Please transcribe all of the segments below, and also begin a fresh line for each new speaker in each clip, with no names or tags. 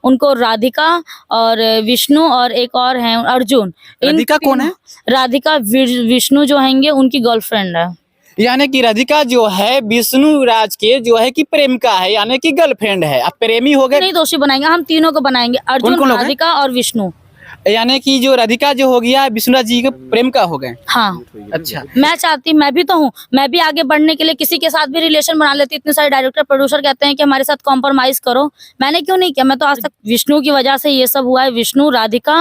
उनको राधिका और विष्णु और एक और हैं अर्जुन।
राधिका कौन है?
राधिका विष्णु जो हैंगे उनकी गर्लफ्रेंड है।
यानी कि राधिका जो है विष्णु राज के जो है कि प्रेमिका है, यानी कि गर्लफ्रेंड है। अब प्रेमी हो गए
नहीं दोषी बनाएंगे, हम तीनों को बनाएंगे, अर्जुन,
कौन लोग हैं?
राधिका और विष्णु।
यानी कि जो राधिका जो हो गया विष्णुराज जी के प्रेमिका हो गए।
हाँ,
अच्छा,
मैं चाहती, मैं भी तो हूँ, मैं भी आगे बढ़ने के लिए किसी के साथ भी रिलेशन बना लेती। इतने सारे डायरेक्टर प्रोड्यूसर कहते हैं कि हमारे साथ कॉम्प्रोमाइज करो, मैंने क्यों नहीं किया? मैं तो आज तक विष्णु की वजह से ये सब हुआ है। विष्णु, राधिका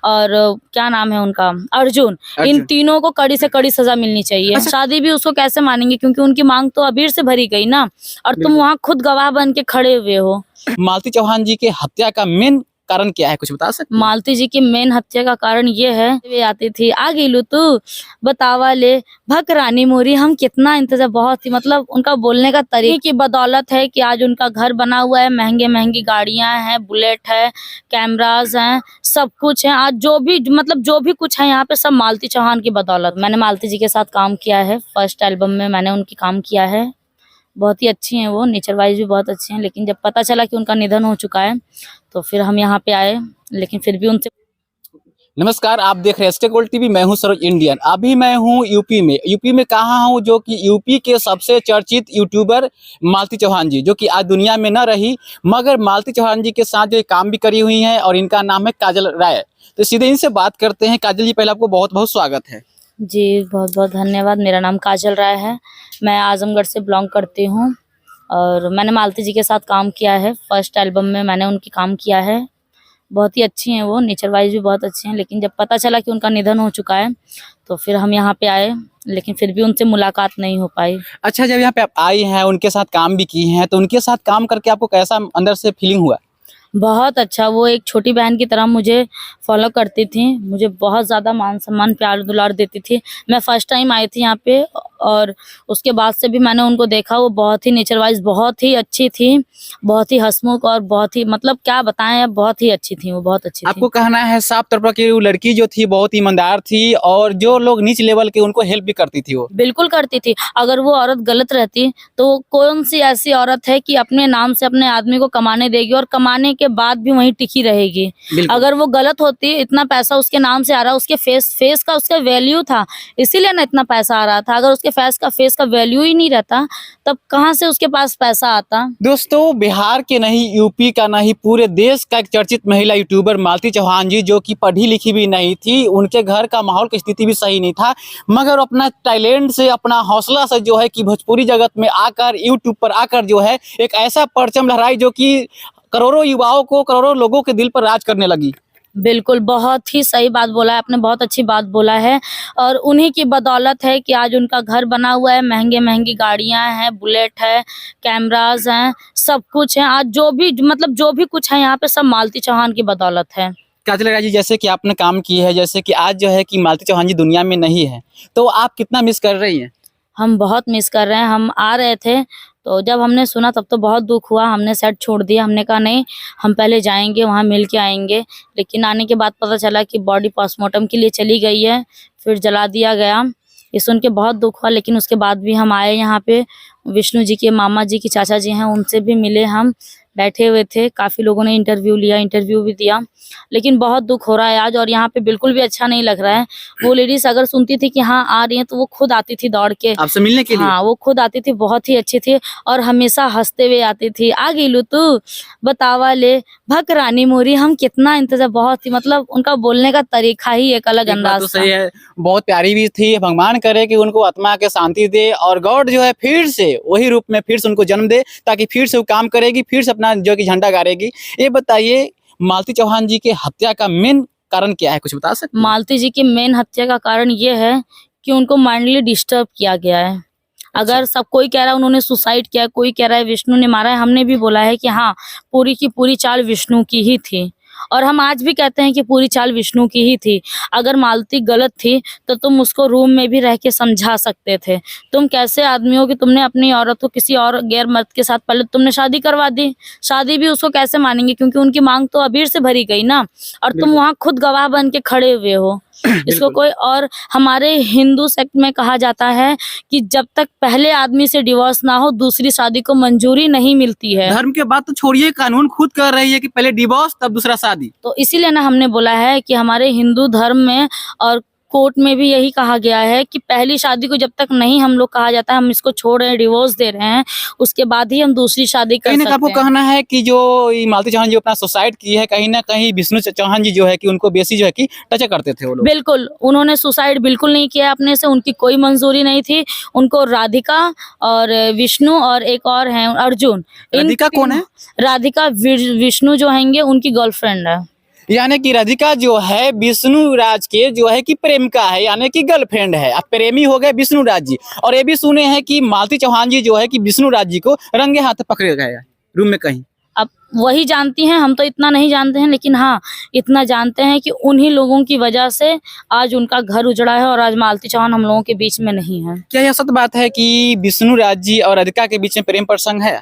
और क्या नाम है उनका, अर्जुन। इन तीनों को कड़ी से कड़ी सजा मिलनी चाहिए। शादी भी उसको कैसे मानेंगे, क्योंकि उनकी मांग तो अबीर से भरी गई ना, और तुम वहाँ खुद गवाह बन के खड़े हुए हो।
मालती चौहान जी के हत्या का मेन कारण क्या है, कुछ बता सकते हैं?
मालती जी की मेन हत्या का कारण ये है, वे आती थी आ गेलू तू बतावा ले भक रानी मोरी, हम कितना इंतजार, बहुत ही मतलब उनका बोलने का तरीके की बदौलत है कि आज उनका घर बना हुआ है, महंगे महंगी गाड़ियां हैं, बुलेट है, कैमराज हैं, सब कुछ है। आज जो भी मतलब जो भी कुछ है यहाँ पे सब मालती चौहान की बदौलत। मैंने मालती जी के साथ काम किया है, फर्स्ट एल्बम में मैंने उनकी काम किया है। बहुत ही अच्छी हैं वो, नेचर वाइज भी बहुत अच्छी हैं। लेकिन जब पता चला कि उनका निधन हो चुका है तो फिर हम यहाँ पे आए, लेकिन फिर भी उनसे।
नमस्कार, आप देख रहे हैं स्टेक गोल्ड टीवी। मैं हूं सरोज इंडियन। अभी मैं हूं यूपी में। यूपी में कहाँ हूं? जो कि यूपी के सबसे चर्चित यूट्यूबर मालती चौहान जी, जो कि आज दुनिया में न रही, मगर मालती चौहान जी के साथ जो काम भी करी हुई हैं, और इनका नाम है काजल राय। तो सीधे इनसे बात करते हैं। काजल जी, पहले आपको बहुत बहुत स्वागत है।
जी बहुत बहुत धन्यवाद। मेरा नाम काजल राय है, मैं आजमगढ़ से बिलोंग करती हूँ और मैंने मालती जी के साथ काम किया है। फर्स्ट एल्बम में मैंने उनकी काम किया है। बहुत ही अच्छी हैं वो, नेचर वाइज भी बहुत अच्छी हैं। लेकिन जब पता चला कि उनका निधन हो चुका है तो फिर हम यहाँ पे आए, लेकिन फिर भी उनसे मुलाकात नहीं हो पाई।
अच्छा, जब यहाँ पे आप आई हैं, उनके साथ काम भी की हैं, तो उनके साथ काम करके आपको कैसा अंदर से फीलिंग हुआ?
बहुत अच्छा, वो एक छोटी बहन की तरह मुझे फॉलो करती थी, मुझे बहुत ज़्यादा मान सम्मान प्यार दुलार देती थी। मैं फर्स्ट टाइम आई थी यहाँ पे और उसके बाद से भी मैंने उनको देखा, वो बहुत ही नेचर वाइज बहुत ही अच्छी थी, बहुत ही हंसमुख और बहुत ही मतलब क्या बताएं, बहुत ही अच्छी थी वो, बहुत अच्छी थी।
आपको कहना है साफ तौर पर कि वो लड़की जो थी बहुत ईमानदार थी, और जो लोग नीच लेवल के उनको हेल्प भी करती थी वो?
बिल्कुल करती थी। अगर वो औरत गलत रहती तो कौन सी ऐसी औरत है कि अपने नाम से अपने आदमी को कमाने देगी और कमाने के बाद भी वहीं टिकी रहेगी? अगर वो गलत होती, इतना पैसा उसके नाम से आ रहा, उसके फेस का उसका वैल्यू था, इसीलिए ना इतना पैसा आ रहा था। अगर उसके फेस का वैल्यू ही नहीं रहता तब कहाँ से उसके पास पैसा आता?
दोस्तों, बिहार के नहीं, यूपी का नहीं, पूरे देश का एक चर्चित महिला यूट्यूबर मालती चौहान जी, जो कि पढ़ी लिखी भी नहीं थी, उनके घर का माहौल की स्थिति भी सही नहीं था, मगर अपना टैलेंट से, अपना हौसला से जो है कि भोजपुरी जगत में आकर, यूट्यूब पर आकर जो है एक ऐसा परचम लहराई जो कि करोड़ों युवाओं को, करोड़ों लोगों के दिल पर राज करने लगी।
बिल्कुल, बहुत ही सही बात बोला है आपने, बहुत अच्छी बात बोला है। और उन्हीं की बदौलत है कि आज उनका घर बना हुआ है, महंगी-महंगी गाड़ियाँ हैं, बुलेट है, कैमराज़ हैं, सब कुछ है। आज जो भी मतलब जो भी कुछ है यहाँ पे सब मालती चौहान की बदौलत है।
काजल राय जी, जैसे कि आपने काम की है, जैसे कि आज जो है कि मालती चौहान जी दुनिया में नहीं है, तो आप कितना मिस कर रही हैं?
हम बहुत मिस कर रहे हैं। हम आ रहे थे तो जब हमने सुना तब तो बहुत दुख हुआ, हमने सेट छोड़ दिया। हमने कहा नहीं, हम पहले जाएंगे, वहाँ मिल के आएंगे। लेकिन आने के बाद पता चला कि बॉडी पोस्टमार्टम के लिए चली गई है, फिर जला दिया गया। ये सुन के बहुत दुख हुआ, लेकिन उसके बाद भी हम आए यहाँ पे। विष्णु जी के मामा जी की चाचा जी हैं, उनसे भी मिले, हम बैठे हुए थे, काफ़ी लोगों ने इंटरव्यू लिया, इंटरव्यू भी दिया। लेकिन बहुत दुख हो रहा है आज, और यहाँ पे बिल्कुल भी अच्छा नहीं लग रहा है। वो लेडीज अगर सुनती थी कि हाँ आ रही हैं तो वो खुद आती थी दौड़ के
आपसे मिलने के लिए?
हाँ, वो खुद आती थी, बहुत ही अच्छी थी और हमेशा हंसते हुए आती थी। आ गेलू तू बतावा ले भक रानी मोरी, हम कितना इंतजार, बहुत ही मतलब उनका बोलने का तरीका ही एक अलग अंदाज
तो
था।
सही है, बहुत प्यारी भी थी। भगवान करे कि उनको आत्मा के शांति दे, और गॉड जो है फिर से वही रूप में फिर से उनको जन्म दे, ताकि फिर से वो काम करेगी, फिर से अपना जो कि झंडा गाड़ेगी। ये बताइए, मालती चौहान जी के हत्या का मेन कारण क्या है, कुछ बता सकते हैं?
मालती जी की मेन हत्या का कारण ये है कि उनको माइंडली डिस्टर्ब किया गया है। अगर सब कोई कह रहा है उन्होंने सुसाइड किया, कोई कह रहा है विष्णु ने मारा है, हमने भी बोला है कि हाँ, पूरी की पूरी चाल विष्णु की ही थी। और हम आज भी कहते हैं कि पूरी चाल विष्णु की ही थी। अगर मालती गलत थी तो तुम उसको रूम में भी रह के समझा सकते थे। तुम कैसे आदमी हो कि तुमने अपनी औरत को किसी और गैर मर्द के साथ पहले तुमने शादी करवा दी, शादी भी उसको कैसे मानेंगे, क्योंकि उनकी मांग तो अबीर से भरी गई ना, और तुम वहाँ खुद गवाह बन के खड़े हुए हो। इसको कोई, और हमारे हिंदू सेक्ट में कहा जाता है कि जब तक पहले आदमी से डिवोर्स ना हो दूसरी शादी को मंजूरी नहीं मिलती है।
धर्म के बात तो छोड़िए, कानून खुद कर रही है कि पहले डिवोर्स तब दूसरा शादी।
तो इसीलिए ना हमने बोला है कि हमारे हिंदू धर्म में और कोर्ट में भी यही कहा गया है कि पहली शादी को जब तक नहीं हम लोग कहा जाता है हम इसको छोड़ रहे हैं, डिवोर्स दे रहे हैं, उसके बाद ही हम दूसरी शादी कर
कहीं ना
सकते
आपको
हैं।
कहना है कि जो ये मालती चौहान जी अपना सुसाइड की है, कहीं ना कहीं विष्णु चौहान जी जो है कि उनको बेसी जो है कि टच करते थे वो लोग।
बिल्कुल, उन्होंने सुसाइड बिल्कुल नहीं किया अपने से, उनकी कोई मंजूरी नहीं थी। उनको राधिका और विष्णु और एक और हैं अर्जुन। इन
राधिका कौन है?
राधिका विष्णु जो हैंगे उनकी गर्लफ्रेंड है।
यानी कि राधिका जो है विष्णु राज के जो है कि प्रेमिका है, यानी कि गर्लफ्रेंड है। अब प्रेमी हो गए विष्णु राज जी। और ये भी सुने हैं कि मालती चौहान जी जो है कि विष्णु राज जी को रंगे हाथ पकड़े गए रूम में कहीं।
अब वही जानती हैं, हम तो इतना नहीं जानते हैं, लेकिन हाँ इतना जानते हैं कि उन्हीं लोगों की वजह से आज उनका घर उजड़ा है और आज मालती चौहान हम लोगों के बीच में नहीं है।
क्या यह सत्य बात है कि विष्णु राज जी और राधिका के बीच में प्रेम प्रसंग है?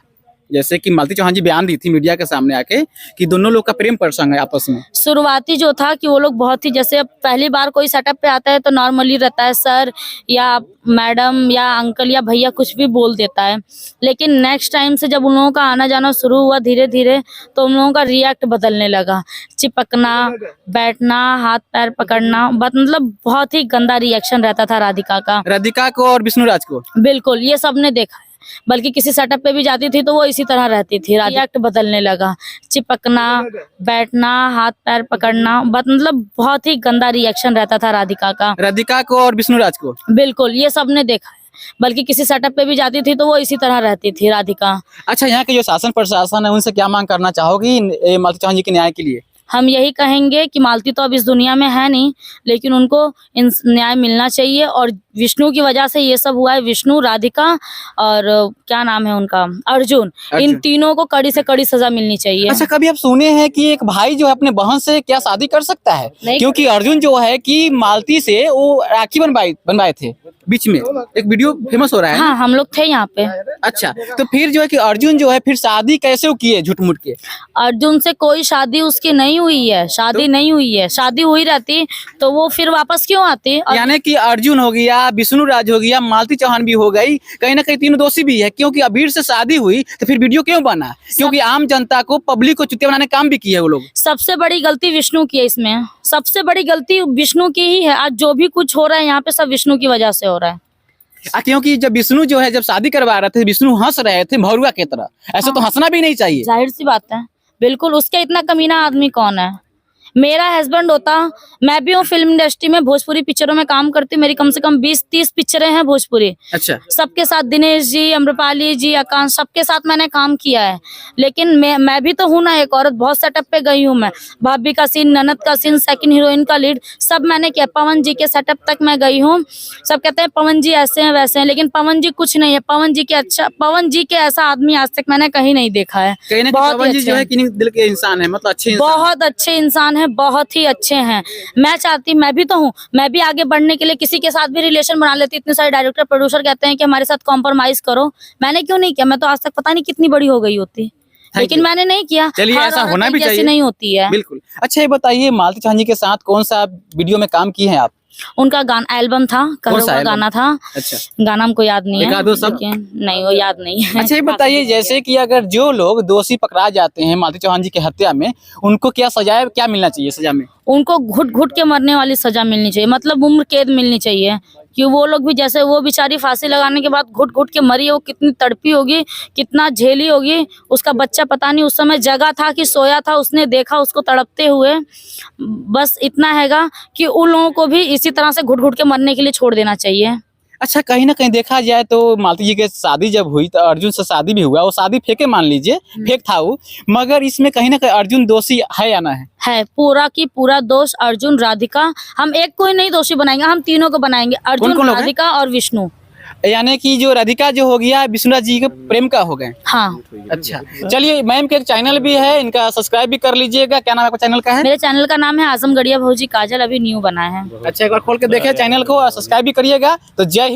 जैसे कि मालती चौहान जी बयान दी थी मीडिया के सामने आके कि दोनों लोग का प्रेम प्रसंग है आपस में।
शुरुआती जो था कि वो लोग बहुत ही, जैसे अब पहली बार कोई सेटअप पे आता है तो नॉर्मली रहता है सर या मैडम या अंकल या भैया कुछ भी बोल देता है, लेकिन नेक्स्ट टाइम से जब उन लोगों का आना जाना शुरू हुआ धीरे धीरे तो उन लोगों का रिएक्ट बदलने लगा। चिपकना, बैठना, हाथ पैर पकड़ना, मतलब बहुत ही गंदा रिएक्शन रहता था राधिका का।
राधिका को और विष्णु राज को?
बिल्कुल, ये सबने देखा है। बल्कि किसी सेटअप पे भी जाती थी तो वो इसी तरह रहती थी। रिएक्ट बदलने लगा, चिपकना, बैठना, हाथ पैर पकड़ना, मतलब बहुत ही गंदा रिएक्शन रहता था राधिका का।
राधिका को और विष्णु राज को?
बिल्कुल, ये सबने देखा है। बल्कि किसी सेटअप पे भी जाती थी तो वो इसी तरह रहती थी राधिका।
अच्छा, यहाँ के जो शासन प्रशासन है उनसे क्या मांग करना चाहोगी मालती चौहान जी के न्याय के लिए?
हम यही कहेंगे कि मालती तो अब इस दुनिया में है नहीं, लेकिन उनको न्याय मिलना चाहिए। और विष्णु की वजह से ये सब हुआ है। विष्णु, राधिका और क्या नाम है उनका, अर्जुन। इन तीनों को कड़ी से कड़ी सजा मिलनी चाहिए।
अच्छा, कभी आप सुने हैं कि एक भाई जो है अपने बहन से क्या शादी कर सकता है? क्योंकि अर्जुन जो है कि मालती से वो राखी बनवाए थे, बीच में एक वीडियो फेमस हो रहा है।
हाँ, हम लोग थे यहाँ पे।
अच्छा, तो फिर जो है कि अर्जुन जो है फिर शादी कैसे किए झूठ मूठ के?
अर्जुन से कोई शादी उसकी नहीं हुई है, शादी नहीं हुई है। शादी हुई रहती तो वो फिर वापस क्यों आती?
यानी कि अर्जुन हो गया, विष्णु राज हो गया, मालती चौहान भी हो गई, कहीं ना कहीं तीनों दोषी भी है। क्योंकि अबीर से शादी हुई तो फिर वीडियो क्यों बना? क्योंकि आम जनता को, पब्लिक को चुतिया बनाने काम भी किया है वो लोग।
सबसे बड़ी गलती विष्णु की है इसमें, सबसे बड़ी गलती विष्णु की ही है। आज जो भी कुछ हो रहा है यहाँ पे सब विष्णु की वजह से हो रहा है।
क्योंकि जब विष्णु जो है जब शादी करवा रहे थे विष्णु हंस रहे थे भौरुआ की तरह। ऐसे तो हंसना भी नहीं चाहिए।
जाहिर सी बात है, बिल्कुल। उसके इतना कमीना आदमी कौन है? मेरा हस्बैंड होता, मैं भी हूँ फिल्म इंडस्ट्री में, भोजपुरी पिक्चरों में काम करती हूँ। मेरी कम से कम 20-30 पिक्चरें हैं भोजपुरी।
अच्छा,
सबके साथ, दिनेश जी, अम्रपाली जी, आकांश, सबके साथ मैंने काम किया है। लेकिन मैं भी तो हूँ ना एक औरत। बहुत सेटअप पे गई हूँ मैं, भाभी का सीन, ननद का सीन, सेकंड हीरोइन का लीड, सब मैंने किया। पवन जी के सेटअप तक मैं गई हूँ। सब कहते हैं पवन जी ऐसे हैं वैसे हैं, लेकिन पवन जी कुछ नहीं है। पवन जी के ऐसा आदमी आज तक मैंने कहीं नहीं देखा है।
कहीं ना कहीं पवन जी जो है कि दिल के इंसान है, मतलब अच्छे इंसान,
बहुत अच्छे इंसान है, बहुत ही अच्छे हैं। मैं चाहती, मैं भी तो हूँ, मैं भी आगे बढ़ने के लिए किसी के साथ भी रिलेशन बना लेती। इतने सारे डायरेक्टर प्रोड्यूसर कहते हैं कि हमारे साथ कॉम्प्रोमाइज करो, मैंने क्यों नहीं किया? मैं तो आज तक पता नहीं कितनी बड़ी हो गई होती, लेकिन मैंने नहीं किया।
चलिए, ऐसा होना भी चाहिए।
नहीं होती है,
बिल्कुल। अच्छा, ये बताइए मालती चौहान जी के साथ कौन सा वीडियो में काम किए हैं आप?
उनका गाना एल्बम था, करोगा गाना था।
अच्छा,
गाना हमको याद नहीं है,
सब?
नहीं वो याद नहीं है।
अच्छा, ये बताइए जैसे कि अगर जो लोग दोषी पकड़ा जाते हैं मालती चौहान जी की हत्या में, उनको क्या सजा, क्या मिलना चाहिए सजा में?
उनको घुट घुट के मरने वाली सजा मिलनी चाहिए, मतलब उम्र कैद मिलनी चाहिए। कि वो लोग भी, जैसे वो बेचारी फांसी लगाने के बाद घुट घुट के मरी है, वो कितनी तड़पी होगी, कितना झेली होगी। उसका बच्चा पता नहीं उस समय जगा था कि सोया था, उसने देखा उसको तड़पते हुए। बस इतना हैगा कि उन लोगों को भी इसी तरह से घुट घुट के मरने के लिए छोड़ देना चाहिए।
अच्छा, कहीं ना कहीं देखा जाए तो मालती जी के शादी जब हुई तो अर्जुन से शादी भी हुआ, वो शादी फेंके, मान लीजिए फेक था वो, मगर इसमें कहीं ना कहीं अर्जुन दोषी है या ना है?
है, पूरा की पूरा दोष अर्जुन, राधिका। हम एक कोई नहीं दोषी बनाएंगे, हम तीनों को बनाएंगे, अर्जुन, राधिका और विष्णु।
यानी कि जो राधिका जो हो गया विष्णुराज जी के प्रेम का हो गए।
हाँ।
अच्छा, चलिए, मैम के एक चैनल भी है, इनका सब्सक्राइब भी कर लीजिएगा। क्या नाम है आपका चैनल का है?
मेरे चैनल का नाम है आजमगढ़िया भौजी काजल, अभी न्यू बना है।
अच्छा, एक बार खोल के देखिए चैनल को और सब्सक्राइब भी करिएगा। तो जय